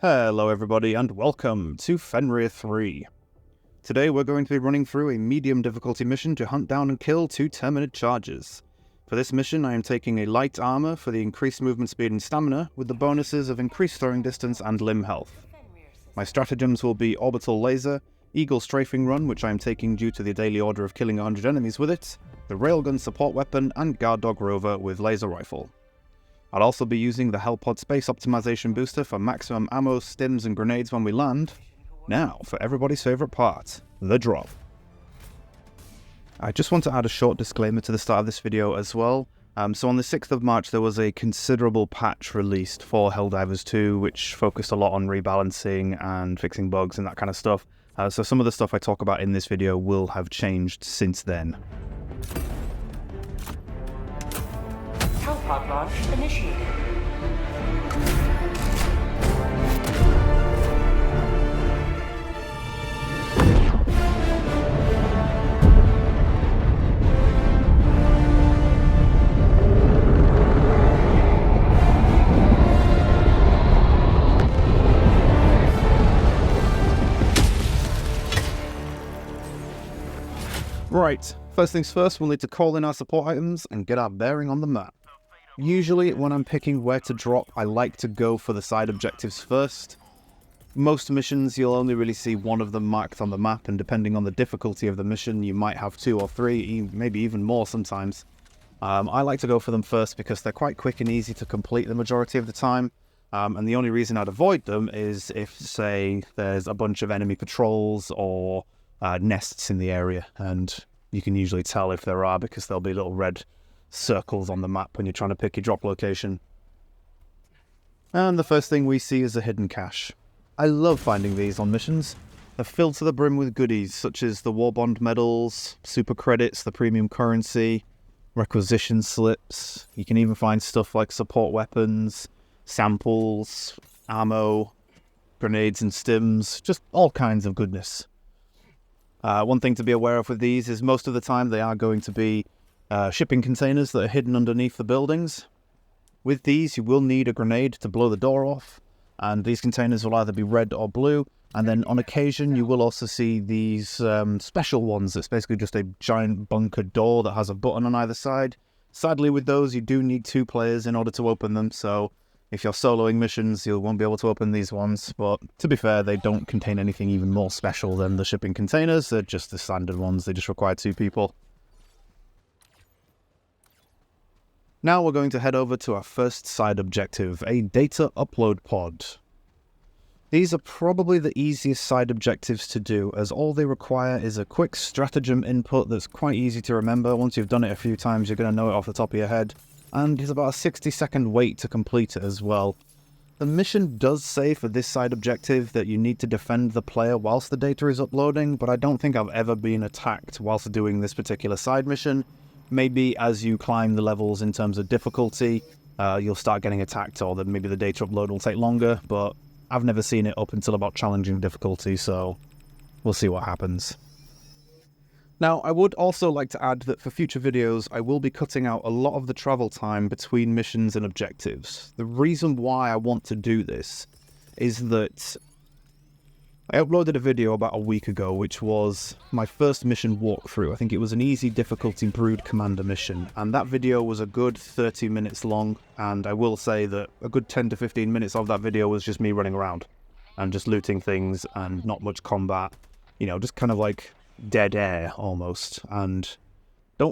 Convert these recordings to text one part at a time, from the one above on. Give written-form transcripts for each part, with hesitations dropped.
Hello everybody and welcome to Fenrir 3. Today we're going to be running through a medium difficulty mission to hunt down and kill 2 Terminid charges. For this mission I am taking a light armor for the increased movement speed and stamina, with the bonuses of increased throwing distance and limb health. My stratagems will be Orbital Laser, Eagle Strafing Run, which I am taking due to the daily order of killing 100 enemies with it, the Railgun Support Weapon, and Guard Dog Rover with Laser Rifle. I'll also be using the Hellpod Space Optimization Booster for maximum ammo, stims and grenades when we land. Now, for everybody's favourite part, the drop. I just want to add a short disclaimer to the start of this video as well. So on the 6th of March there was a considerable patch released for Helldivers 2, which focused a lot on rebalancing and fixing bugs and that kind of stuff. So some of the stuff I talk about in this video will have changed since then. Hellpod launch initiated. Right, first things first, we'll need to call in our support items and get our bearing on the map. Usually when I'm picking where to drop, I like to go for the side objectives first. Most missions you'll only really see one of them marked on the map, and depending on the difficulty of the mission you might have 2 or 3, maybe even more sometimes. I like to go for them first because they're quite quick and easy to complete the majority of the time. And the only reason I'd avoid them is if, say, there's a bunch of enemy patrols or nests in the area, and you can usually tell if there are because there'll be little red circles on the map when you're trying to pick your drop location. And the first thing we see is a hidden cache. I love finding these on missions. They're filled to the brim with goodies such as the War Bond medals, super credits, the premium currency, requisition slips. You can even find stuff like support weapons, samples, ammo, grenades and stims, just all kinds of goodness. One thing to be aware of with these is most of the time they are going to be shipping containers that are hidden underneath the buildings. With these you will need a grenade to blow the door off, and these containers will either be red or blue, and then on occasion you will also see these special ones that's basically just a giant bunker door that has a button on either side. Sadly with those you do need 2 players in order to open them, so if you're soloing missions you won't be able to open these ones, but to be fair they don't contain anything even more special than the shipping containers. They're just the standard ones, they just require 2 people. Now we're going to head over to our first side objective, a data upload pod. These are probably the easiest side objectives to do, as all they require is a quick stratagem input that's quite easy to remember. Once you've done it a few times you're going to know it off the top of your head, and it's about a 60-second wait to complete it as well. The mission does say for this side objective that you need to defend the player whilst the data is uploading, but I don't think I've ever been attacked whilst doing this particular side mission. Maybe as you climb the levels in terms of difficulty, you'll start getting attacked, or that maybe the data upload will take longer, but I've never seen it up until about challenging difficulty, so we'll see what happens. Now, I would also like to add that for future videos, I will be cutting out a lot of the travel time between missions and objectives. The reason why I want to do this is that I uploaded a video about a week ago, which was my first mission walkthrough. I think it was an easy difficulty Brood Commander mission, and that video was a good 30 minutes long, and I will say that a good 10 to 15 minutes of that video was just me running around and just looting things and not much combat, you know, just kind of like dead air almost. And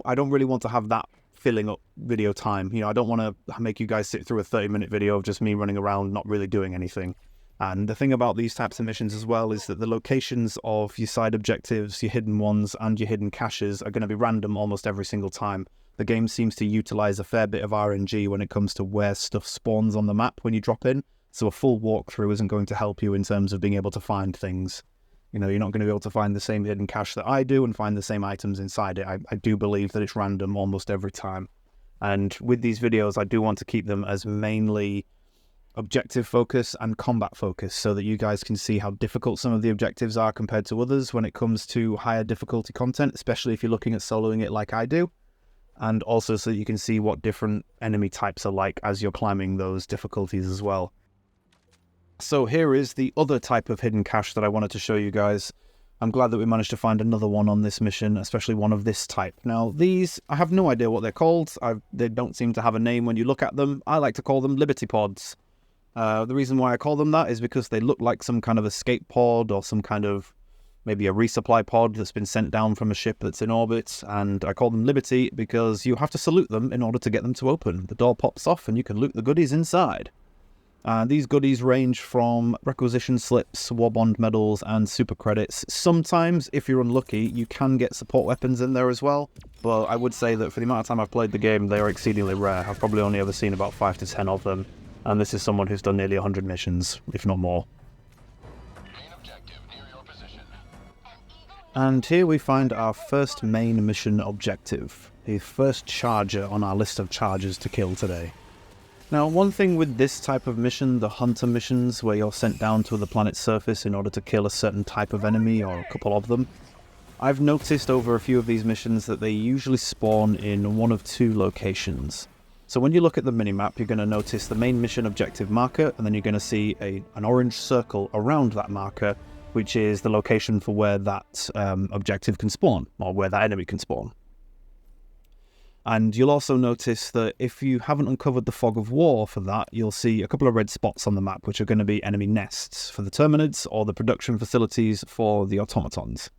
I don't really want to have that filling up video time. You know, I don't want to make you guys sit through a 30-minute video of just me running around not really doing anything. And the thing about these types of missions as well is that the locations of your side objectives, your hidden ones, and your hidden caches are going to be random almost every single time. The game seems to utilize a fair bit of RNG when it comes to where stuff spawns on the map when you drop in, so a full walkthrough isn't going to help you in terms of being able to find things. You know, you're not going to be able to find the same hidden cache that I do and find the same items inside it. I do believe that it's random almost every time. And with these videos, I do want to keep them as mainly objective focus and combat focus, so that you guys can see how difficult some of the objectives are compared to others when it comes to higher difficulty content, especially if you're looking at soloing it like I do, and also so you can see what different enemy types are like as you're climbing those difficulties as well. so here is the other type of hidden cache that I wanted to show you guys. I'm glad that we managed to find another one on this mission, especially one of this type. Now, these, I have no idea what they're called. They don't seem to have a name when you look at them. I like to call them Liberty Pods. The reason why I call them that is because they look like some kind of escape pod or some kind of maybe a resupply pod that's been sent down from a ship that's in orbit, and I call them Liberty because you have to salute them in order to get them to open. The door pops off and you can loot the goodies inside. These goodies range from requisition slips, war bond medals, and super credits. Sometimes, if you're unlucky, you can get support weapons in there as well, but I would say that for the amount of time I've played the game, they are exceedingly rare. I've probably only ever seen about 5 to 10 of them, and this is someone who's done nearly 100 missions, if not more. Main objective near your position. And here we find our first main mission objective, the first charger on our list of chargers to kill today. Now, one thing with this type of mission, the hunter missions, where you're sent down to the planet's surface in order to kill a certain type of enemy, or a couple of them, I've noticed over a few of these missions that they usually spawn in one of two locations. So when you look at the minimap, you're going to notice the main mission objective marker, and then you're going to see an orange circle around that marker, which is the location for where that objective can spawn, or where that enemy can spawn. And you'll also notice that if you haven't uncovered the fog of war for that, you'll see a couple of red spots on the map, which are going to be enemy nests for the Terminids or the production facilities for the automatons.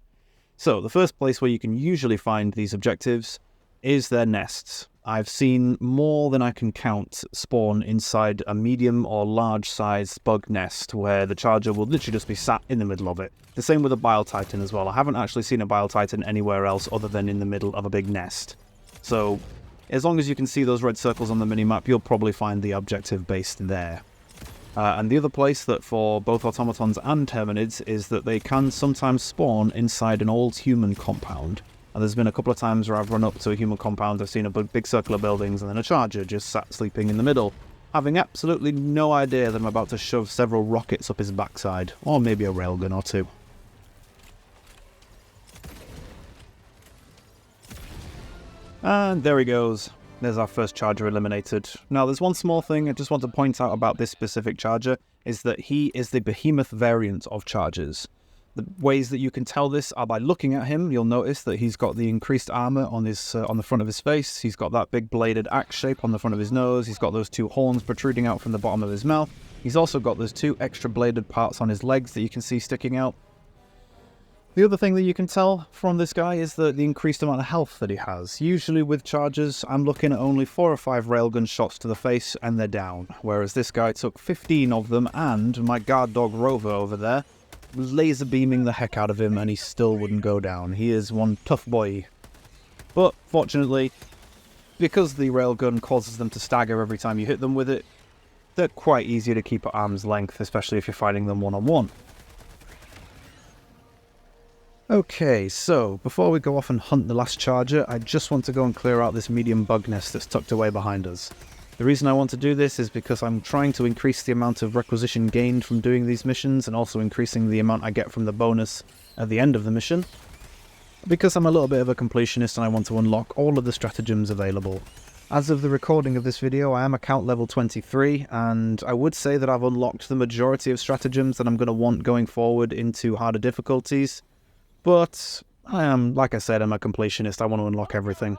So the first place where you can usually find these objectives is their nests. I've seen more than I can count spawn inside a medium or large sized bug nest where the charger will literally just be sat in the middle of it. The same with a Bile Titan as well. I haven't actually seen a Bile Titan anywhere else other than in the middle of a big nest. So, as long as you can see those red circles on the minimap, you'll probably find the objective based there. And the other place that for both automatons and Terminids is that they can sometimes spawn inside an old human compound. And there's been a couple of times where I've run up to a human compound, I've seen a big circle of buildings, and then a charger just sat sleeping in the middle, having absolutely no idea that I'm about to shove several rockets up his backside, or maybe a railgun or two. And there he goes. There's our first charger eliminated. Now, there's one small thing I just want to point out about this specific charger, is that he is the behemoth variant of chargers. The ways that you can tell this are by looking at him. You'll notice that he's got the increased armor on his on the front of his face. He's got that big bladed axe shape on the front of his nose. He's got those two horns protruding out from the bottom of his mouth. He's also got those two extra bladed parts on his legs that you can see sticking out. The other thing that you can tell from this guy is the increased amount of health that he has. Usually with chargers, I'm looking at only 4 or 5 railgun shots to the face and they're down. Whereas this guy took 15 of them, and my guard dog Rover over there was laser beaming the heck out of him and he still wouldn't go down. He is one tough boy. But fortunately, because the railgun causes them to stagger every time you hit them with it, they're quite easy to keep at arm's length, especially if you're fighting them one-on-one. Okay, so before we go off and hunt the last charger, I just want to go and clear out this medium bug nest that's tucked away behind us. The reason I want to do this is because I'm trying to increase the amount of requisition gained from doing these missions, and also increasing the amount I get from the bonus at the end of the mission. Because I'm a little bit of a completionist and I want to unlock all of the stratagems available. As of the recording of this video, I am account level 23, and I would say that I've unlocked the majority of stratagems that I'm going to want going forward into harder difficulties. But I am, like I said, I'm a completionist. I want to unlock everything.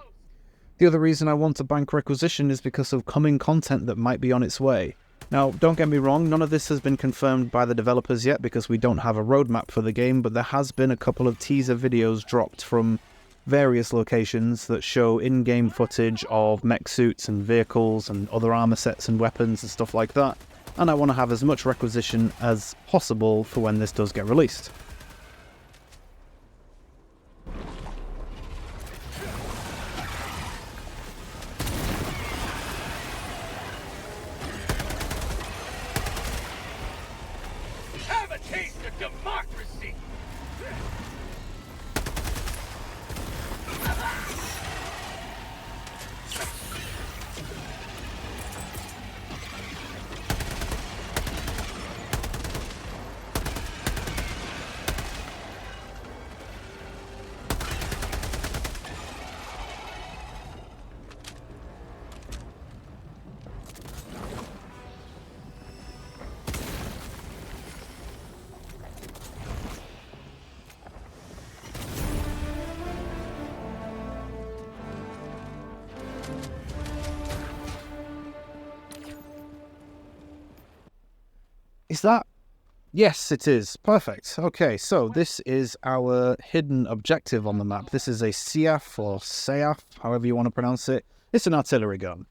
The other reason I want to bank requisition is because of coming content that might be on its way. Now, don't get me wrong, none of this has been confirmed by the developers yet because we don't have a roadmap for the game, but there has been a couple of teaser videos dropped from various locations that show in-game footage of mech suits and vehicles and other armor sets and weapons and stuff like that, and I want to have as much requisition as possible for when this does get released. Have a taste of democracy! Is that? Yes, it is. Perfect. Okay, so this is our hidden objective on the map. This is a SEAF or SEAF, however you want to pronounce it. It's an artillery gun.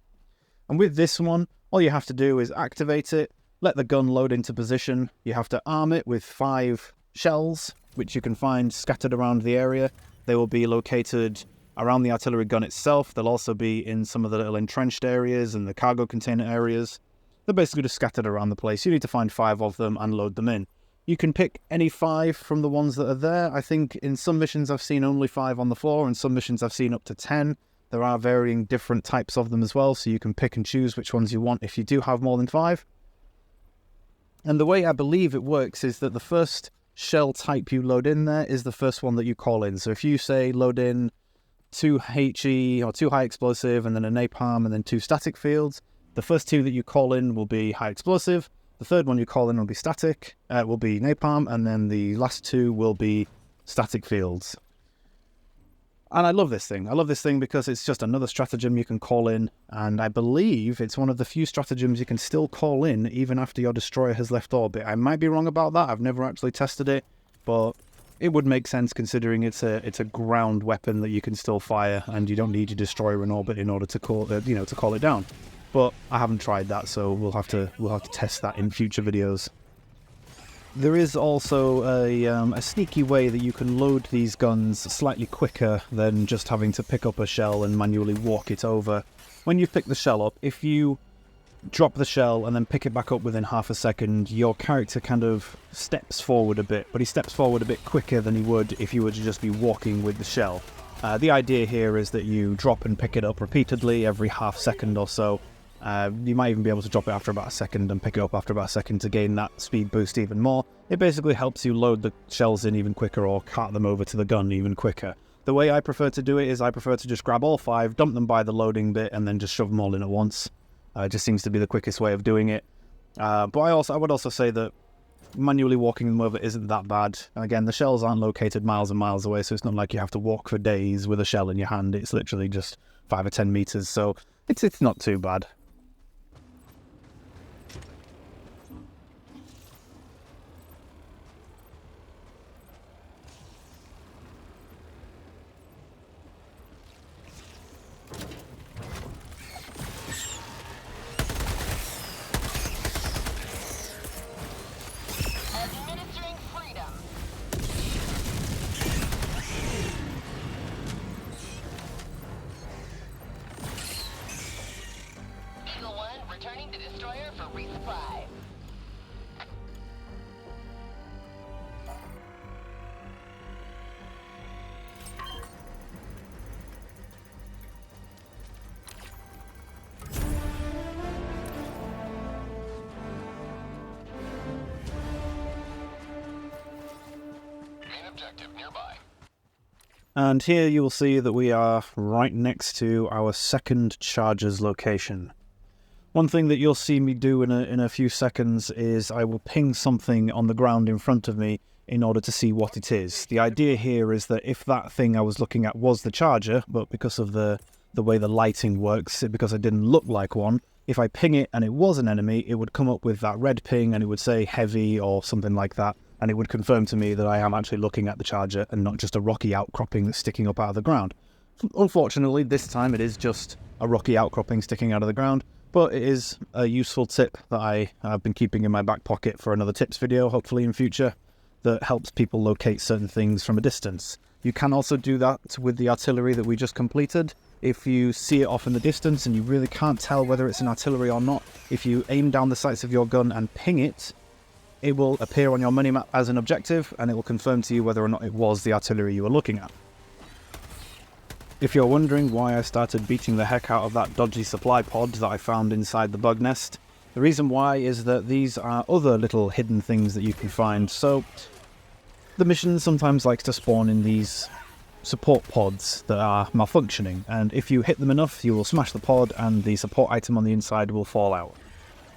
And with this one, all you have to do is activate it, let the gun load into position. You have to arm it with 5 shells, which you can find scattered around the area. They will be located around the artillery gun itself. They'll also be in some of the little entrenched areas and the cargo container areas. They're basically just scattered around the place. You need to find 5 of them and load them in. You can pick any 5 from the ones that are there. I think in some missions I've seen only 5 on the floor, and some missions I've seen up to 10. There are varying different types of them as well, so you can pick and choose which ones you want if you do have more than 5. And the way I believe it works is that the first shell type you load in there is the first one that you call in. So if you say load in 2 HE or 2 high explosive and then a napalm and then 2 static fields, the first 2 that you call in will be high explosive. The third one you call in will be static, will be napalm, and then the last 2 will be static fields. And I love this thing. I love this thing because it's just another stratagem you can call in, and I believe it's one of the few stratagems you can still call in even after your destroyer has left orbit. I might be wrong about that. I've never actually tested it, but it would make sense considering it's a ground weapon that you can still fire, and you don't need your destroyer in orbit in order to call it down. But I haven't tried that, so we'll have to test that in future videos. There is also a sneaky way that you can load these guns slightly quicker than just having to pick up a shell and manually walk it over. When you pick the shell up, if you drop the shell and then pick it back up within half a second, your character kind of steps forward a bit, but he steps forward a bit quicker than he would if you were to just be walking with the shell. The idea here is that you drop and pick it up repeatedly every half second or so. You might even be able to drop it after about a second and pick it up after about a second to gain that speed boost even more. It basically helps you load the shells in even quicker or cart them over to the gun even quicker. The way I prefer to do it is I prefer to just grab all 5, dump them by the loading bit, and then just shove them all in at once. It just seems to be the quickest way of doing it. But I would also say that manually walking them over isn't that bad. And again, the shells aren't located miles and miles away, so it's not like you have to walk for days with a shell in your hand. It's literally just 5 or 10 meters, so it's not too bad. Returning to destroyer for resupply. Main objective nearby. And here you will see that we are right next to our second charger's location. One thing that you'll see me do in a few seconds is I will ping something on the ground in front of me in order to see what it is. The idea here is that if that thing I was looking at was the charger, but because of the way the lighting works, because it didn't look like one, if I ping it and it was an enemy, it would come up with that red ping and it would say heavy or something like that, and it would confirm to me that I am actually looking at the charger and not just a rocky outcropping that's sticking up out of the ground. Unfortunately, this time it is just a rocky outcropping sticking out of the ground, but it is a useful tip that I have been keeping in my back pocket for another tips video, hopefully in future, that helps people locate certain things from a distance. You can also do that with the artillery that we just completed. If you see it off in the distance and you really can't tell whether it's an artillery or not, if you aim down the sights of your gun and ping it, it will appear on your minimap as an objective, and it will confirm to you whether or not it was the artillery you were looking at. If you're wondering why I started beating the heck out of that dodgy supply pod that I found inside the bug nest, the reason why is that these are other little hidden things that you can find. So the mission sometimes likes to spawn in these support pods that are malfunctioning, and if you hit them enough you will smash the pod and the support item on the inside will fall out.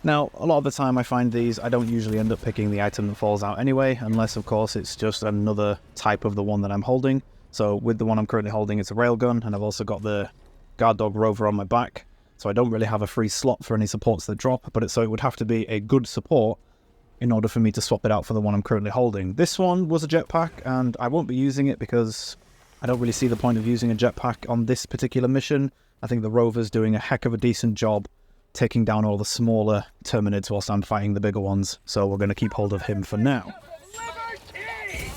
Now, a lot of the time I find these, I don't usually end up picking the item that falls out anyway, unless of course it's just another type of the one that I'm holding. So with the one I'm currently holding, it's a railgun, and I've also got the guard dog rover on my back, so I don't really have a free slot for any supports that drop, but so it would have to be a good support in order for me to swap it out for the one I'm currently holding. This one was a jetpack, and I won't be using it because I don't really see the point of using a jetpack on this particular mission. I think the rover's doing a heck of a decent job taking down all the smaller Terminids whilst I'm fighting the bigger ones, so we're going to keep hold of him for now. Liberty!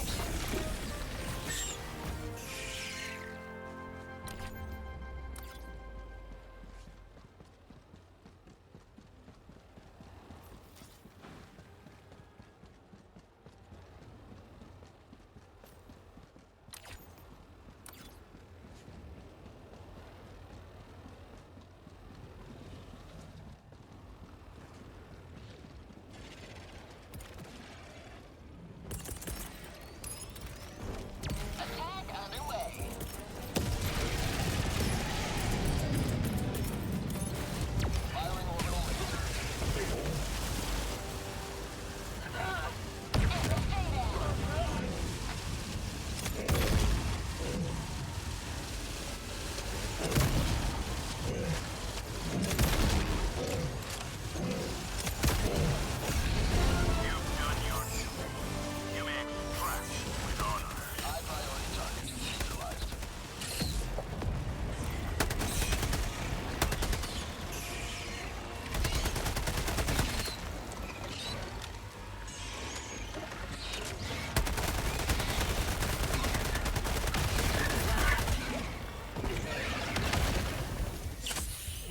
Attack underway. Firing orbital laser. High priority target neutralized.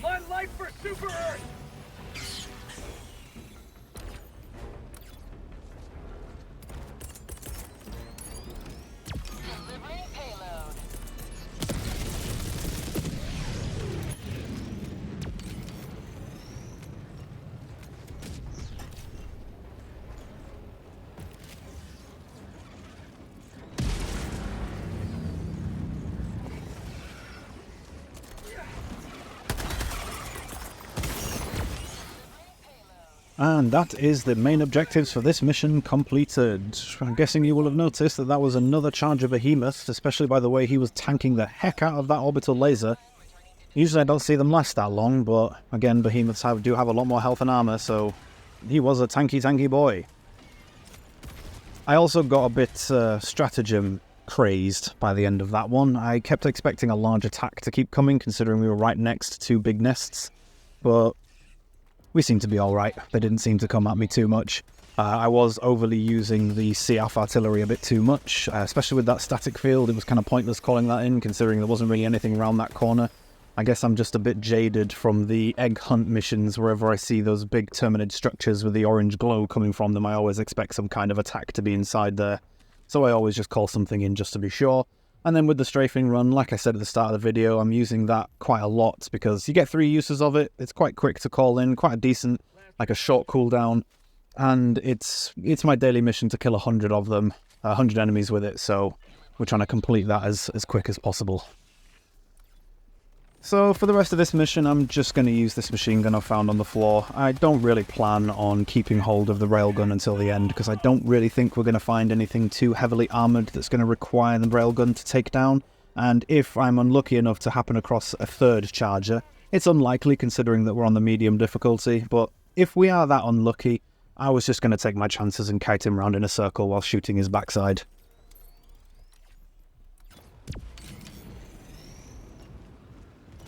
My life for Super Earth! Delivering payload. And that is the main objectives for this mission completed. I'm guessing you will have noticed that that was another charge of Behemoth, especially by the way he was tanking the heck out of that orbital laser. Usually I don't see them last that long, but again, Behemoths do have a lot more health and armor, so he was a tanky boy. I also got a bit stratagem crazed by the end of that one. I kept expecting a large attack to keep coming, considering we were right next to two big nests, but we seem to be alright. They didn't seem to come at me too much. I was overly using the CF artillery a bit too much, especially with that static field. It was kind of pointless calling that in, considering there wasn't really anything around that corner. I guess I'm just a bit jaded from the egg hunt missions. Wherever I see those big Terminid structures with the orange glow coming from them, I always expect some kind of attack to be inside there. So I always just call something in just to be sure. And then with the strafing run, like I said at the start of the video, I'm using that quite a lot because you get 3 uses of it. It's quite quick to call in, quite a decent, like a short cooldown. And it's my daily mission to kill 100 of them, 100 enemies with it. So we're trying to complete that as quick as possible. So for the rest of this mission, I'm just going to use this machine gun I found on the floor. I don't really plan on keeping hold of the railgun until the end, because I don't really think we're going to find anything too heavily armoured that's going to require the railgun to take down. And if I'm unlucky enough to happen across a third charger, it's unlikely considering that we're on the medium difficulty, but if we are that unlucky, I was just going to take my chances and kite him round in a circle while shooting his backside.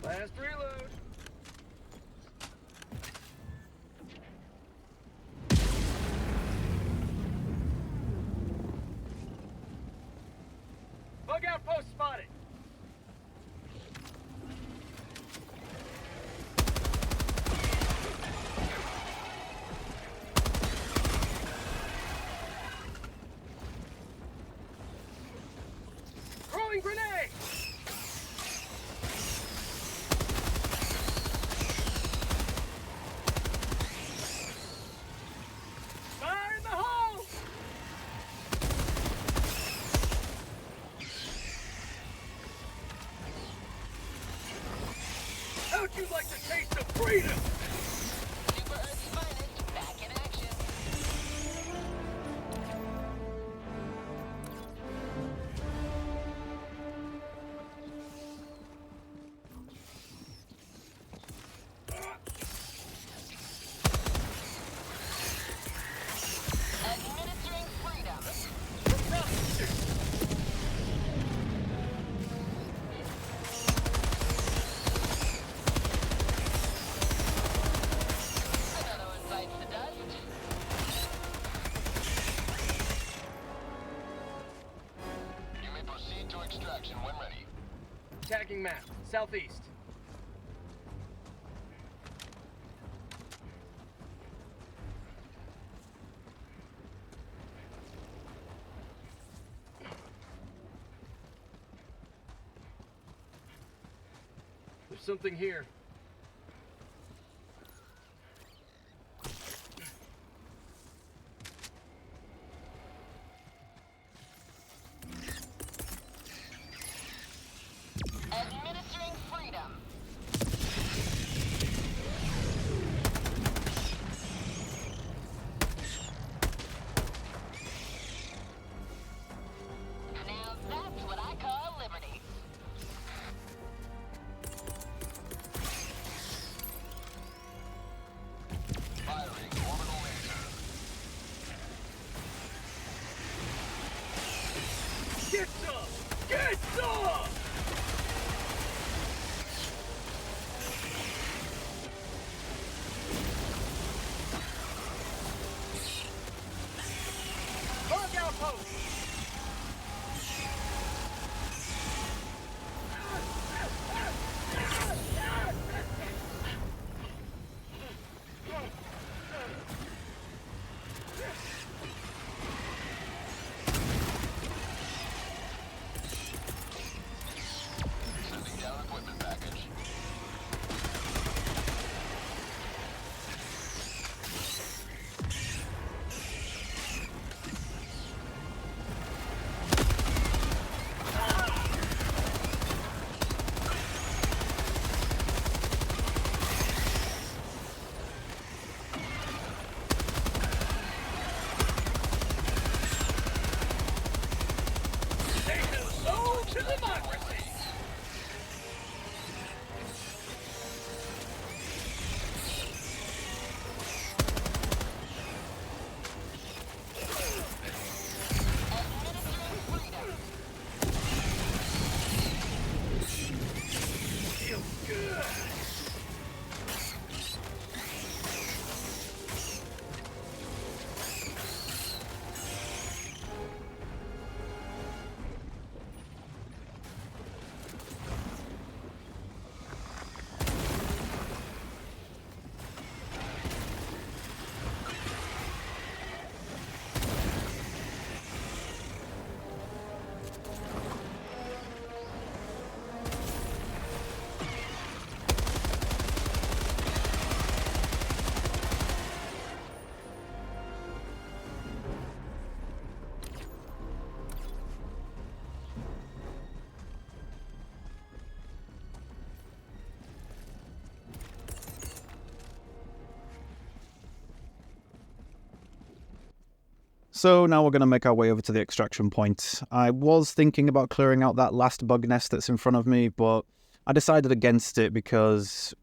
Last reload. Bug outpost spotted. Throwing grenade. Fire in the hole! How'd you like the taste of freedom? Super Earth's finest back in action. Extraction when ready. Tagging map, southeast. There's something here. Administering freedom. Now that's what I call liberty. Firing orbital laser. Get some! Get some! Mark outpost! Sending down equipment package. They hello to democracy! Administering freedom. Feels good! So now we're going to make our way over to the extraction point. I was thinking about clearing out that last bug nest that's in front of me, but I decided against it because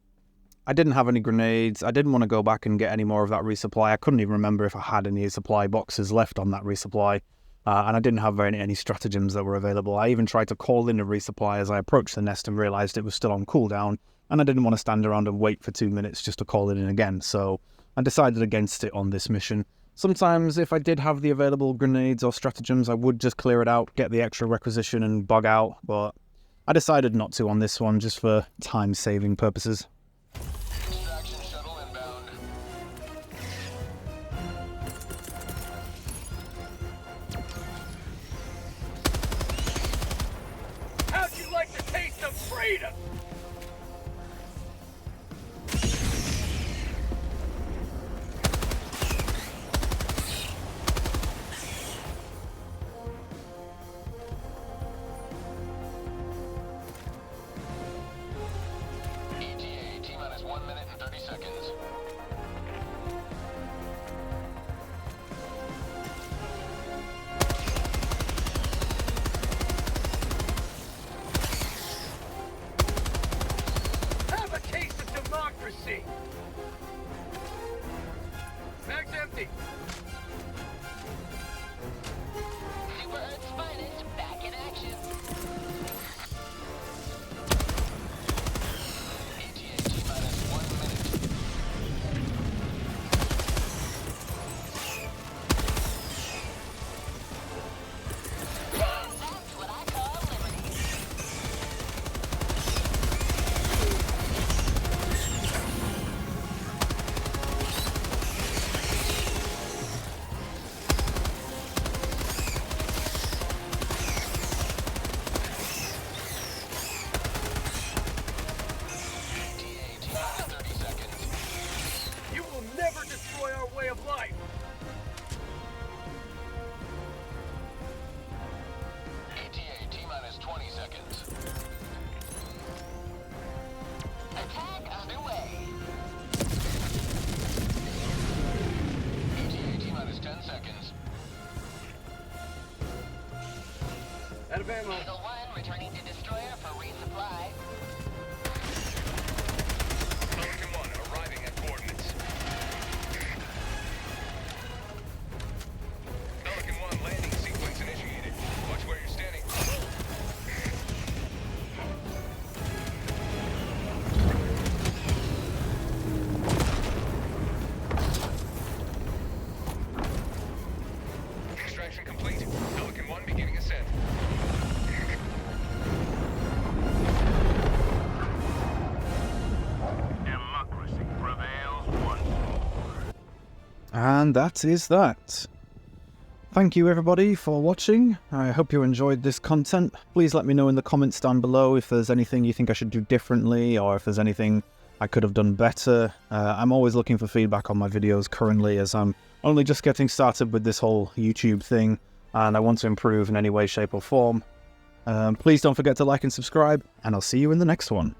I didn't have any grenades. I didn't want to go back and get any more of that resupply. I couldn't even remember if I had any supply boxes left on that resupply. And I didn't have any stratagems that were available. I even tried to call in a resupply as I approached the nest and realized it was still on cooldown, and I didn't want to stand around and wait for 2 minutes just to call it in again, so I decided against it on this mission. Sometimes if I did have the available grenades or stratagems, I would just clear it out, get the extra requisition and bug out, but I decided not to on this one just for time-saving purposes. Extraction shuttle inbound. How'd you like the taste of freedom? ETA T-minus 1 minute and 30 seconds. Out of ammo. Eagle 1 returning to destroyer for resupply. Pelican 1 arriving at coordinates. Pelican 1 landing sequence initiated. Watch where you're standing. Extraction complete. Pelican 1 beginning ascent. Democracy prevails once more. And that is that. Thank you everybody for watching. I hope you enjoyed this content. Please let me know in the comments down below if there's anything you think I should do differently, or if there's anything I could have done better. I'm always looking for feedback on my videos currently, as I'm only just getting started with this whole YouTube thing, and I want to improve in any way, shape or form. Please don't forget to like and subscribe, and I'll see you in the next one.